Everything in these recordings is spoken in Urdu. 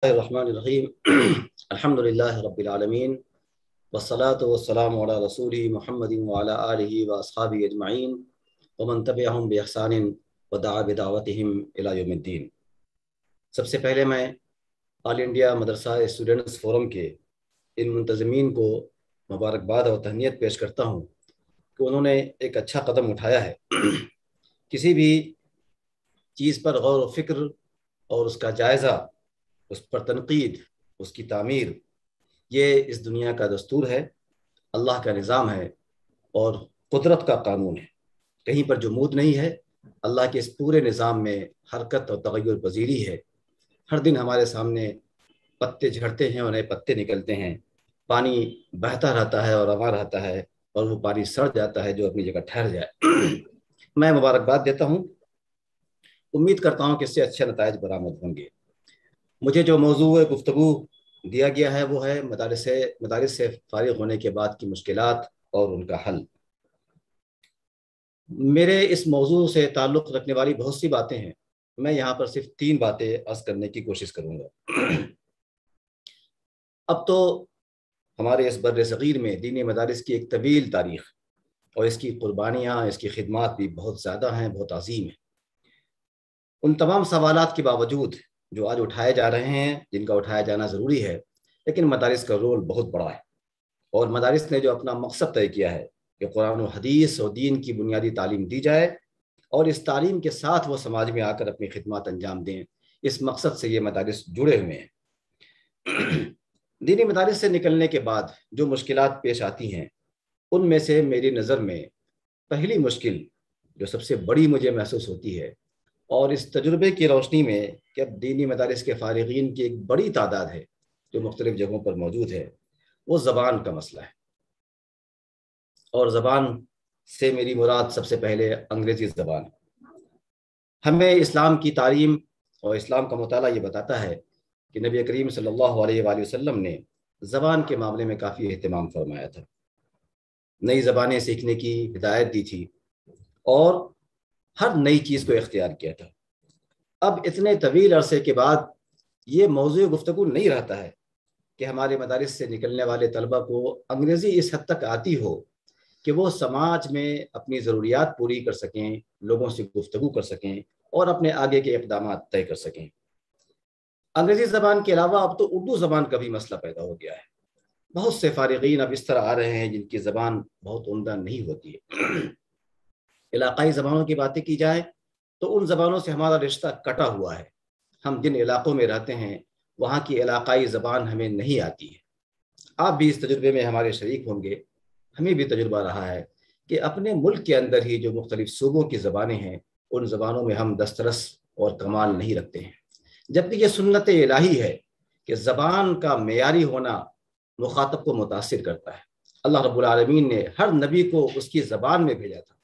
الرحمن الرحیم الحمد للہ رب العالمین والصلاة والسلام علی رسول محمد وعلی آلہ واصحابہ اجمعین ومن تبعہم بإحسان ودعا بدعوتہم الی یوم الدین۔ سب سے پہلے میں آل انڈیا مدرسہ اسٹوڈنٹس فورم کے ان منتظمین کو مبارکباد اور تہنیت پیش کرتا ہوں کہ انہوں نے ایک اچھا قدم اٹھایا ہے۔ کسی بھی چیز پر غور و فکر اور اس کا جائزہ، اس پر تنقید، اس کی تعمیر، یہ اس دنیا کا دستور ہے، اللہ کا نظام ہے اور قدرت کا قانون ہے۔ کہیں پر جمود نہیں ہے۔ اللہ کے اس پورے نظام میں حرکت اور تغیر پذیری ہے۔ ہر دن ہمارے سامنے پتے جھڑتے ہیں اور نئے پتے نکلتے ہیں، پانی بہتا رہتا ہے اور رواں رہتا ہے، اور وہ پانی سڑ جاتا ہے جو اپنی جگہ ٹھہر جائے۔ میں مبارکباد دیتا ہوں، امید کرتا ہوں کہ اس سے اچھے نتائج برآمد ہوں گے۔ مجھے جو موضوع گفتگو دیا گیا ہے وہ ہے مدارس سے فارغ ہونے کے بعد کی مشکلات اور ان کا حل۔ میرے اس موضوع سے تعلق رکھنے والی بہت سی باتیں ہیں، میں یہاں پر صرف 3 باتیں عرض کرنے کی کوشش کروں گا۔ اب تو ہمارے اس بر صغیر میں دینی مدارس کی ایک طویل تاریخ اور اس کی قربانیاں، اس کی خدمات بھی بہت زیادہ ہیں، بہت عظیم ہیں۔ ان تمام سوالات کے باوجود جو آج اٹھائے جا رہے ہیں، جن کا اٹھایا جانا ضروری ہے، لیکن مدارس کا رول بہت بڑا ہے، اور مدارس نے جو اپنا مقصد طے کیا ہے کہ قرآن و حدیث اور دین کی بنیادی تعلیم دی جائے اور اس تعلیم کے ساتھ وہ سماج میں آ کر اپنی خدمات انجام دیں، اس مقصد سے یہ مدارس جڑے ہوئے ہیں۔ دینی مدارس سے نکلنے کے بعد جو مشکلات پیش آتی ہیں، ان میں سے میری نظر میں پہلی مشکل جو سب سے بڑی مجھے محسوس ہوتی ہے، اور اس تجربے کی روشنی میں کہ اب دینی مدارس کے فارغین کی ایک بڑی تعداد ہے جو مختلف جگہوں پر موجود ہے، وہ زبان کا مسئلہ ہے۔ اور زبان سے میری مراد سب سے پہلے انگریزی زبان ہے۔ ہمیں اسلام کی تعلیم اور اسلام کا مطالعہ یہ بتاتا ہے کہ نبی کریم صلی اللہ علیہ وآلہ وسلم نے زبان کے معاملے میں کافی اہتمام فرمایا تھا، نئی زبانیں سیکھنے کی ہدایت دی تھی اور ہر نئی چیز کو اختیار کیا تھا۔ اب اتنے طویل عرصے کے بعد یہ موضوع گفتگو نہیں رہتا ہے کہ ہمارے مدارس سے نکلنے والے طلبہ کو انگریزی اس حد تک آتی ہو کہ وہ سماج میں اپنی ضروریات پوری کر سکیں، لوگوں سے گفتگو کر سکیں اور اپنے آگے کے اقدامات طے کر سکیں۔ انگریزی زبان کے علاوہ اب تو اردو زبان کا بھی مسئلہ پیدا ہو گیا ہے۔ بہت سے فارغین اب اس طرح آ رہے ہیں جن کی زبان بہت عمدہ نہیں ہوتی ہے۔ علاقائی زبانوں کی باتیں کی جائیں تو ان زبانوں سے ہمارا رشتہ کٹا ہوا ہے۔ ہم جن علاقوں میں رہتے ہیں وہاں کی علاقائی زبان ہمیں نہیں آتی ہے۔ آپ بھی اس تجربے میں ہمارے شریک ہوں گے، ہمیں بھی تجربہ رہا ہے کہ اپنے ملک کے اندر ہی جو مختلف صوبوں کی زبانیں ہیں، ان زبانوں میں ہم دسترس اور کمال نہیں رکھتے ہیں، جبکہ یہ سنت الہی ہے کہ زبان کا معیاری ہونا مخاطب کو متاثر کرتا ہے۔ اللہ رب العالمین نے ہر نبی کو اس کی زبان میں بھیجا تھا۔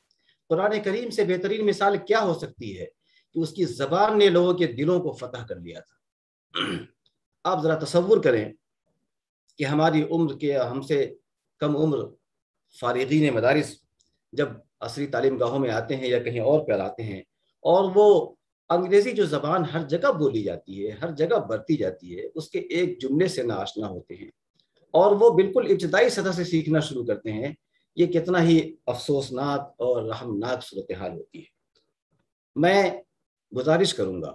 قرآن کریم سے بہترین مثال کیا ہو سکتی ہے کہ اس کی زبان نے لوگوں کے دلوں کو فتح کر لیا تھا۔ آپ ذرا تصور کریں کہ ہماری عمر کے، ہم سے کم عمر فارغین مدارس جب عصری تعلیم گاہوں میں آتے ہیں یا کہیں اور پر آتے ہیں، اور وہ انگریزی جو زبان ہر جگہ بولی جاتی ہے، ہر جگہ برتی جاتی ہے، اس کے ایک جملے سے ناآشنا ہوتے ہیں اور وہ بالکل ابتدائی سطح سے سیکھنا شروع کرتے ہیں، یہ کتنا ہی افسوسناک اور رحمناک صورتحال ہوتی ہے۔ میں گزارش کروں گا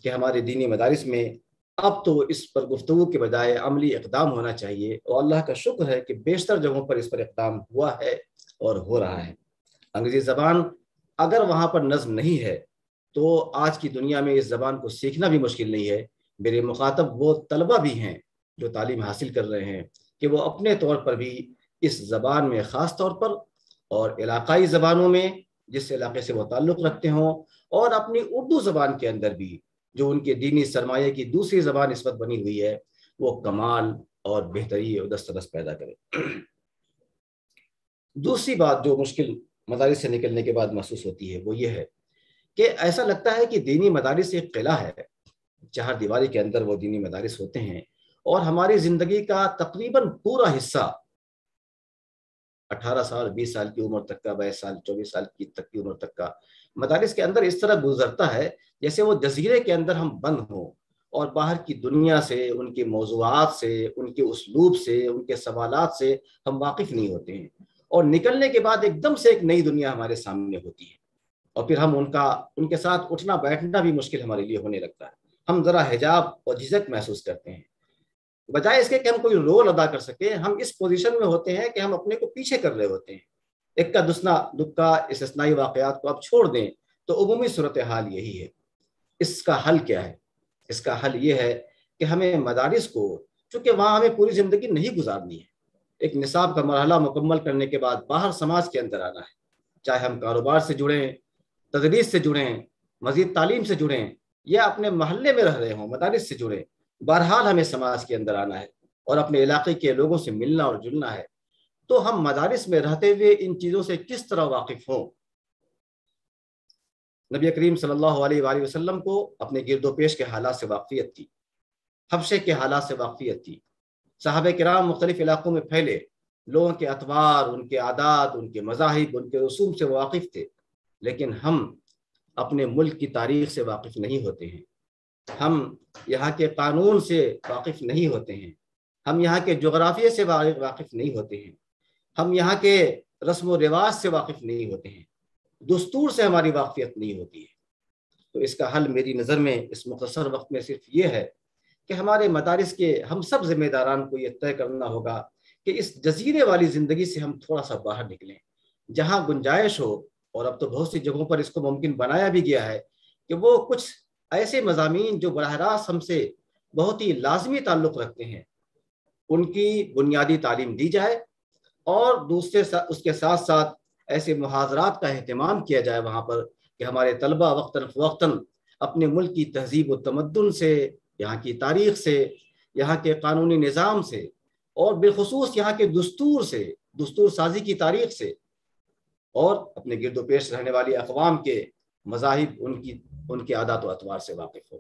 کہ ہمارے دینی مدارس میں اب تو اس پر گفتگو کے بجائے عملی اقدام ہونا چاہیے، اور اللہ کا شکر ہے کہ بیشتر جگہوں پر اس پر اقدام ہوا ہے اور ہو رہا ہے۔ انگریزی زبان اگر وہاں پر نظم نہیں ہے تو آج کی دنیا میں اس زبان کو سیکھنا بھی مشکل نہیں ہے۔ میرے مخاطب وہ طلبہ بھی ہیں جو تعلیم حاصل کر رہے ہیں کہ وہ اپنے طور پر بھی اس زبان میں، خاص طور پر اور علاقائی زبانوں میں جس علاقے سے وہ تعلق رکھتے ہوں، اور اپنی اردو زبان کے اندر بھی جو ان کے دینی سرمایہ کی دوسری زبان اس وقت بنی ہوئی ہے، وہ کمال اور بہتری اور دسترس پیدا کرے۔ دوسری بات جو مشکل مدارس سے نکلنے کے بعد محسوس ہوتی ہے وہ یہ ہے کہ ایسا لگتا ہے کہ دینی مدارس ایک قلعہ ہے، چہار دیواری کے اندر وہ دینی مدارس ہوتے ہیں، اور ہماری زندگی کا تقریباً پورا حصہ 18 سال، 20 سال کی عمر تک کا، 22 سال، 24 سال تک کی عمر تک کا مدارس کے اندر اس طرح گزرتا ہے جیسے وہ جزیرے کے اندر ہم بند ہوں، اور باہر کی دنیا سے، ان کے موضوعات سے، ان کے اسلوب سے، ان کے سوالات سے ہم واقف نہیں ہوتے ہیں، اور نکلنے کے بعد ایک دم سے ایک نئی دنیا ہمارے سامنے ہوتی ہے، اور پھر ہم ان کے ساتھ اٹھنا بیٹھنا بھی مشکل ہمارے لیے ہونے لگتا ہے، ہم ذرا حجاب اور جھجک محسوس کرتے ہیں، بجائے اس کے کہ ہم کوئی رول ادا کر سکیں ہم اس پوزیشن میں ہوتے ہیں کہ ہم اپنے کو پیچھے کر رہے ہوتے ہیں۔ ایک کا دکا استثنائی واقعات کو آپ چھوڑ دیں تو عمومی صورتحال یہی ہے۔ اس کا حل کیا ہے؟ اس کا حل یہ ہے کہ ہمیں مدارس کو، چونکہ وہاں ہمیں پوری زندگی نہیں گزارنی ہے، ایک نصاب کا مرحلہ مکمل کرنے کے بعد باہر سماج کے اندر آنا ہے، چاہے ہم کاروبار سے جڑیں، تدریس سے جڑیں، مزید تعلیم سے جڑیں، یا اپنے محلے میں رہ رہے ہوں مدارس سے جڑیں، بہرحال ہمیں سماج کے اندر آنا ہے اور اپنے علاقے کے لوگوں سے ملنا اور جلنا ہے۔ تو ہم مدارس میں رہتے ہوئے ان چیزوں سے کس طرح واقف ہوں؟ نبی کریم صلی اللہ علیہ وآلہ وسلم کو اپنے گرد و پیش کے حالات سے واقفیت تھی، حبشے کے حالات سے واقفیت تھی، صحابہ کرام مختلف علاقوں میں پھیلے، لوگوں کے اطوار، ان کے عادات، ان کے مذاہب، ان کے رسوم سے واقف تھے، لیکن ہم اپنے ملک کی تاریخ سے واقف نہیں ہوتے ہیں، ہم یہاں کے قانون سے واقف نہیں ہوتے ہیں، ہم یہاں کے جغرافیے سے واقف نہیں ہوتے ہیں، ہم یہاں کے رسم و رواج سے واقف نہیں ہوتے ہیں، دستور سے ہماری واقفیت نہیں ہوتی ہے۔ تو اس کا حل میری نظر میں اس مختصر وقت میں صرف یہ ہے کہ ہمارے مدارس کے ہم سب ذمہ داران کو یہ طے کرنا ہوگا کہ اس جزیرے والی زندگی سے ہم تھوڑا سا باہر نکلیں، جہاں گنجائش ہو، اور اب تو بہت سی جگہوں پر اس کو ممکن بنایا بھی گیا ہے کہ وہ کچھ ایسے مضامین جو براہ راست ہم سے بہت ہی لازمی تعلق رکھتے ہیں ان کی بنیادی تعلیم دی جائے، اور دوسرے اس کے ساتھ ساتھ ایسے محاضرات کا اہتمام کیا جائے وہاں پر کہ ہمارے طلبہ وقتاً فوقتاً اپنے ملک کی تہذیب و تمدن سے، یہاں کی تاریخ سے، یہاں کے قانونی نظام سے، اور بالخصوص یہاں کے دستور سے، دستور سازی کی تاریخ سے، اور اپنے گرد و پیش رہنے والی اقوام کے مذاہب، ان کے عادات و اطوار سے واقف ہو۔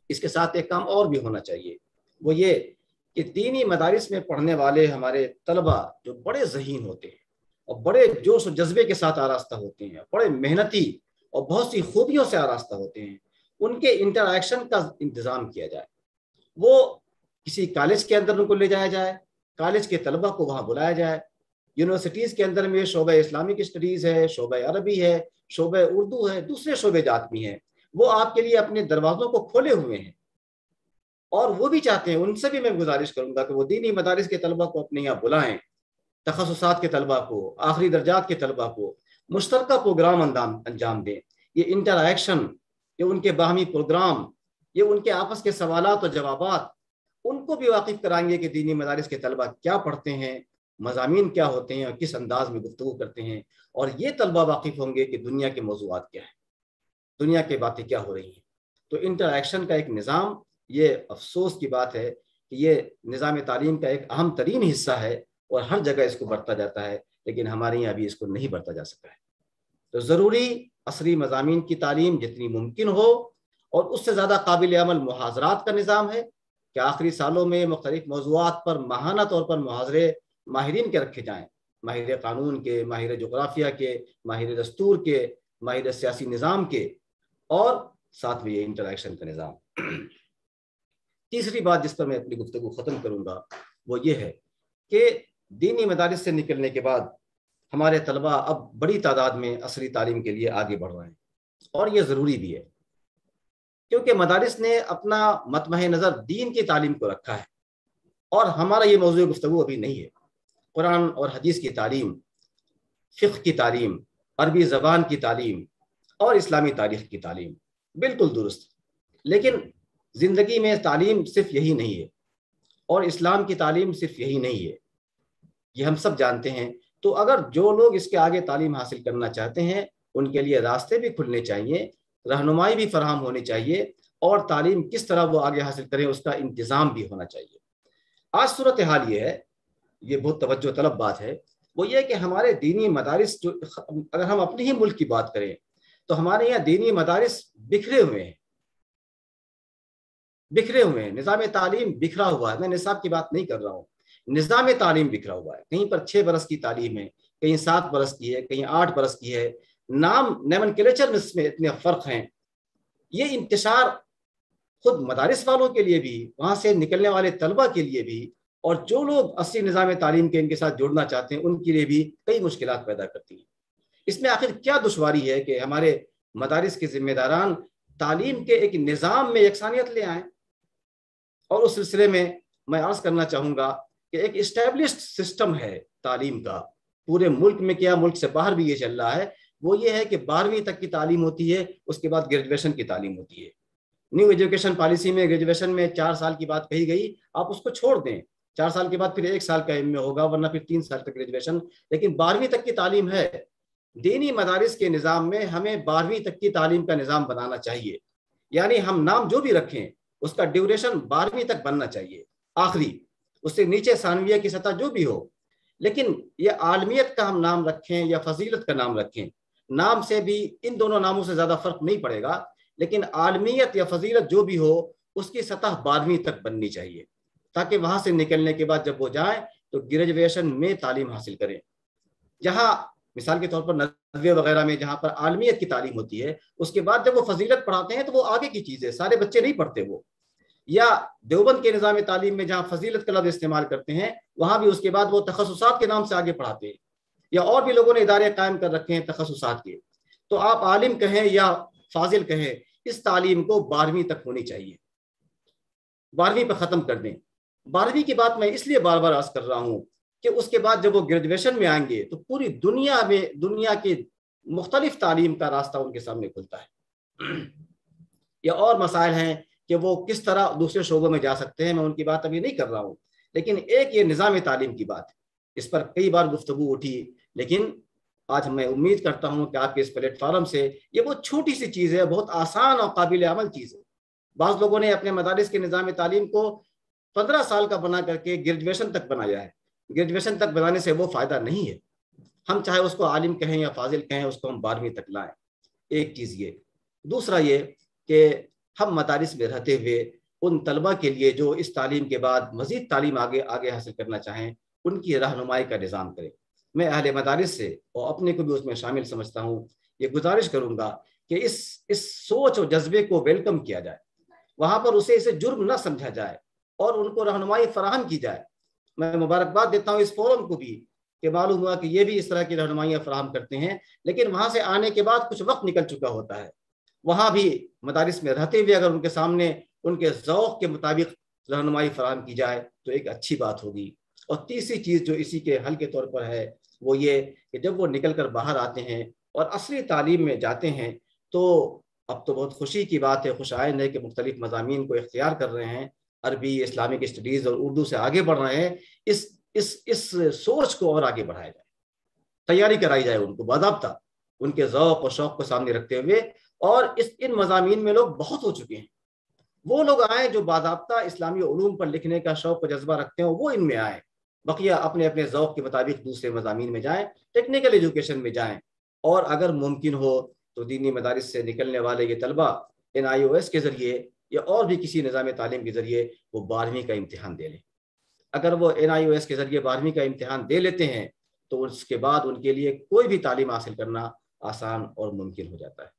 اس کے ساتھ ایک کام اور بھی ہونا چاہیے، وہ یہ کہ دینی مدارس میں پڑھنے والے ہمارے طلبہ جو بڑے ذہین ہوتے ہیں اور بڑے جوش و جذبے کے ساتھ آراستہ ہوتے ہیں، بڑے محنتی اور بہت سی خوبیوں سے آراستہ ہوتے ہیں، ان کے انٹریکشن کا انتظام کیا جائے، وہ کسی کالج کے اندر ان کو لے جایا جائے، کالج کے طلبہ کو وہاں بلایا جائے، یونیورسٹیز کے اندر میں شعبہ اسلامک اسٹڈیز ہے، شعبہ عربی ہے، شعبہ اردو ہے، دوسرے شعبے جات بھی ہیں، وہ آپ کے لیے اپنے دروازوں کو کھولے ہوئے ہیں، اور وہ بھی چاہتے ہیں، ان سے بھی میں گزارش کروں گا کہ وہ دینی مدارس کے طلبہ کو اپنے یہاں بلائیں، تخصصات کے طلبہ کو، آخری درجات کے طلبہ کو مشترکہ پروگرام انجام دیں۔ یہ انٹریکشن، یہ ان کے باہمی پروگرام، یہ ان کے آپس کے سوالات و جوابات ان کو بھی واقف کرائیں گے کہ دینی مدارس کے طلبہ کیا پڑھتے ہیں، مضامین کیا ہوتے ہیں اور کس انداز میں گفتگو کرتے ہیں، اور یہ طلبہ واقف ہوں گے کہ دنیا کے موضوعات کیا ہیں، دنیا کی باتیں کیا ہو رہی ہیں۔ تو انٹریکشن کا ایک نظام، یہ افسوس کی بات ہے کہ یہ نظام تعلیم کا ایک اہم ترین حصہ ہے اور ہر جگہ اس کو برتا جاتا ہے، لیکن ہمارے یہاں ابھی اس کو نہیں برتا جا سکا ہے۔ تو ضروری عصری مضامین کی تعلیم جتنی ممکن ہو، اور اس سے زیادہ قابل عمل محاضرات کا نظام ہے کہ آخری سالوں میں مختلف موضوعات پر ماہانہ طور پر محاضرے ماہرین کے رکھے جائیں، ماہر قانون کے، ماہر جغرافیہ کے، ماہر دستور کے، ماہر سیاسی نظام کے، اور ساتھ میں یہ انٹریکشن کا نظام۔ تیسری بات جس پر میں اپنی گفتگو ختم کروں گا وہ یہ ہے کہ دینی مدارس سے نکلنے کے بعد ہمارے طلبہ اب بڑی تعداد میں عصری تعلیم کے لیے آگے بڑھ رہے ہیں، اور یہ ضروری بھی ہے کیونکہ مدارس نے اپنا مطمع نظر دین کی تعلیم کو رکھا ہے، اور ہمارا یہ موضوع گفتگو ابھی نہیں ہے۔ قرآن اور حدیث کی تعلیم، فقہ کی تعلیم، عربی زبان کی تعلیم اور اسلامی تاریخ کی تعلیم بالکل درست، لیکن زندگی میں تعلیم صرف یہی نہیں ہے، اور اسلام کی تعلیم صرف یہی نہیں ہے، یہ ہم سب جانتے ہیں۔ تو اگر جو لوگ اس کے آگے تعلیم حاصل کرنا چاہتے ہیں ان کے لیے راستے بھی کھلنے چاہیے، رہنمائی بھی فراہم ہونی چاہیے، اور تعلیم کس طرح وہ آگے حاصل کریں اس کا انتظام بھی ہونا چاہیے۔ آج صورتحال یہ ہے، یہ بہت توجہ طلب بات ہے، وہ یہ کہ ہمارے دینی مدارس جو، اگر ہم اپنے ہی ملک کی بات کریں تو ہمارے یہاں دینی مدارس بکھرے ہوئے ہیں، نظام تعلیم بکھرا ہوا ہے۔ میں نصاب کی بات نہیں کر رہا ہوں، نظام تعلیم بکھرا ہوا ہے، کہیں پر 6 برس کی تعلیم ہے، کہیں 7 برس کی ہے، کہیں 8 برس کی ہے، نام نیمنکلیچر میں اتنے فرق ہیں۔ یہ انتشار خود مدارس والوں کے لیے بھی، وہاں سے نکلنے والے طلبہ کے لیے بھی، اور جو لوگ اصلی نظام تعلیم کے ان کے ساتھ جڑنا چاہتے ہیں ان کے لیے بھی کئی مشکلات پیدا کرتی ہیں۔ اس میں آخر کیا دشواری ہے کہ ہمارے مدارس کے ذمہ داران تعلیم کے ایک نظام میں یکسانیت لے آئیں؟ اور اس سلسلے میں عرض کرنا چاہوں گا کہ ایک اسٹیبلشڈ سسٹم ہے تعلیم کا پورے ملک میں، کیا ملک سے باہر بھی یہ چل رہا ہے، وہ یہ ہے کہ 12ویں تک کی تعلیم ہوتی ہے، اس کے بعد گریجویشن کی تعلیم ہوتی ہے۔ نیو ایجوکیشن پالیسی میں گریجویشن میں 4 سال کی بات کہی گئی، آپ اس کو چھوڑ دیں، 4 سال کے بعد پھر 1 سال کا ایم اے ہوگا، ورنہ پھر 3 سال تک گریجویشن، لیکن 12ویں تک کی تعلیم ہے۔ دینی مدارس کے نظام میں ہمیں 12ویں تک کی تعلیم کا نظام بنانا چاہیے، یعنی ہم نام جو بھی رکھیں اس کا ڈیوریشن 12ویں تک بننا چاہیے آخری، اس سے نیچے ثانویہ کی سطح جو بھی ہو، لیکن یہ عالمیت کا ہم نام رکھیں یا فضیلت کا نام رکھیں، نام سے بھی ان دونوں ناموں سے زیادہ فرق نہیں پڑے گا، لیکن عالمیت یا فضیلت جو بھی ہو اس کی سطح 12ویں تک بننی چاہیے، تاکہ وہاں سے نکلنے کے بعد جب وہ جائیں تو گریجویشن میں تعلیم حاصل کریں۔ جہاں مثال کے طور پر ندوے وغیرہ میں جہاں پر عالمیت کی تعلیم ہوتی ہے، اس کے بعد جب وہ فضیلت پڑھاتے ہیں تو وہ آگے کی چیز ہے، سارے بچے نہیں پڑھتے وہ۔ یا دیوبند کے نظام تعلیم میں جہاں فضیلت کا لفظ استعمال کرتے ہیں، وہاں بھی اس کے بعد وہ تخصصات کے نام سے آگے پڑھاتے ہیں، یا اور بھی لوگوں نے ادارے قائم کر رکھے ہیں تخصصات کے۔ تو آپ عالم کہیں یا فاضل کہیں، اس تعلیم کو 12ویں تک ہونی چاہیے، 12ویں پہ ختم کر دیں۔ 12ویں کی بات میں اس لیے بار بار عرض کر رہا ہوں کہ اس کے بعد جب وہ گریجویشن میں آئیں گے تو پوری دنیا میں دنیا کی مختلف تعلیم کا راستہ ان کے سامنے کھلتا ہے۔ یا اور مسائل ہیں کہ وہ کس طرح دوسرے شعبوں میں جا سکتے ہیں، میں ان کی بات ابھی نہیں کر رہا ہوں، لیکن ایک یہ نظام تعلیم کی بات، اس پر کئی بار گفتگو اٹھی، لیکن آج میں امید کرتا ہوں کہ آپ کے اس پلیٹ فارم سے یہ بہت چھوٹی سی چیز ہے، بہت آسان اور قابل عمل چیز ہے۔ بعض لوگوں نے اپنے مدارس کے نظام تعلیم کو 15 سال کا بنا کر کے گریجویشن تک بنایا ہے، گریجویشن تک بنانے سے وہ فائدہ نہیں ہے، ہم چاہے اس کو عالم کہیں یا فاضل کہیں، اس کو ہم 12ویں تک لائیں، ایک چیز یہ۔ دوسرا یہ کہ ہم مدارس میں رہتے ہوئے ان طلبہ کے لیے جو اس تعلیم کے بعد مزید تعلیم آگے حاصل کرنا چاہیں، ان کی رہنمائی کا نظام کریں۔ میں اہل مدارس سے اور اپنے کو بھی اس میں شامل سمجھتا ہوں، یہ گزارش کروں گا کہ اس سوچ اور جذبے کو ویلکم کیا جائے، وہاں پر اسے جرم نہ سمجھا جائے اور ان کو رہنمائی فراہم کی جائے۔ میں مبارکباد دیتا ہوں اس فورم کو بھی کہ معلوم ہوا کہ یہ بھی اس طرح کی رہنمائیاں فراہم کرتے ہیں، لیکن وہاں سے آنے کے بعد کچھ وقت نکل چکا ہوتا ہے، وہاں بھی مدارس میں رہتے ہوئے اگر ان کے سامنے ان کے ذوق کے مطابق رہنمائی فراہم کی جائے تو ایک اچھی بات ہوگی۔ اور تیسری چیز جو اسی کے حل کے طور پر ہے وہ یہ کہ جب وہ نکل کر باہر آتے ہیں اور اصلی تعلیم میں جاتے ہیں تو اب تو بہت خوشی کی بات ہے، خوش آئند ہے کہ مختلف مضامین کو اختیار کر رہے ہیں، عربی، اسلامک اسٹڈیز اور اردو سے آگے بڑھ رہے ہیں۔ اس سوچ کو اور آگے بڑھایا جائے، تیاری کرائی جائے ان کو باضابطہ، ان کے ذوق اور شوق کو سامنے رکھتے ہوئے، اور ان مضامین میں لوگ بہت ہو چکے ہیں، وہ لوگ آئیں جو باضابطہ اسلامی علوم پر لکھنے کا شوق و جذبہ رکھتے ہیں، وہ ان میں آئیں، بقیہ اپنے اپنے ذوق کے مطابق دوسرے مضامین میں جائیں، ٹیکنیکل ایجوکیشن میں جائیں، اور اگر ممکن ہو تو دینی مدارس سے نکلنے والے یہ طلبہ NIOS کے ذریعے یا اور بھی کسی نظام تعلیم کے ذریعے وہ 12ویں کا امتحان دے لیں۔ اگر وہ NIOS کے ذریعے 12ویں کا امتحان دے لیتے ہیں تو اس کے بعد ان کے لیے کوئی بھی تعلیم حاصل کرنا آسان اور ممکن ہو جاتا ہے۔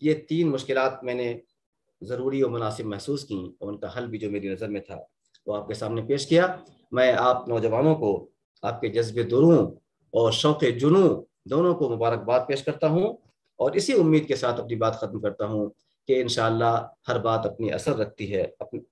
یہ 3 مشکلات میں نے ضروری اور مناسب محسوس کی، اور ان کا حل بھی جو میری نظر میں تھا وہ آپ کے سامنے پیش کیا۔ میں آپ نوجوانوں کو آپ کے جذب دروں اور شوق جنوں دونوں کو مبارکباد پیش کرتا ہوں، اور اسی امید کے ساتھ اپنی بات ختم کرتا ہوں کہ انشاءاللہ ہر بات اپنی اثر رکھتی ہے،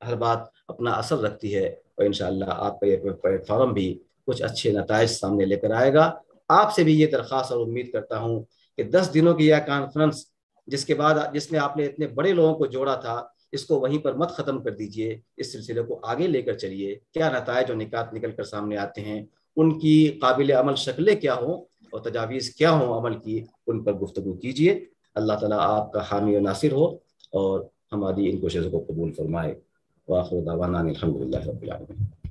ہر بات اپنا اثر رکھتی ہے، اور انشاءاللہ آپ کا یہ پلیٹ فارم بھی کچھ اچھے نتائج سامنے لے کر آئے گا۔ آپ سے بھی یہ درخواست اور امید کرتا ہوں کہ 10 دنوں کی یہ کانفرنس جس میں آپ نے اتنے بڑے لوگوں کو جوڑا تھا، اس کو وہیں پر مت ختم کر دیجئے، اس سلسلے کو آگے لے کر چلیے، کیا نتائج اور نکات نکل کر سامنے آتے ہیں، ان کی قابل عمل شکلیں کیا ہوں اور تجاویز کیا ہوں عمل کی، ان پر گفتگو کیجئے۔ اللہ تعالیٰ آپ کا حامی و ناصر ہو اور ہماری ان کوششوں کو قبول فرمائے۔ وآخر دعوانا الحمدللہ رب العالمین۔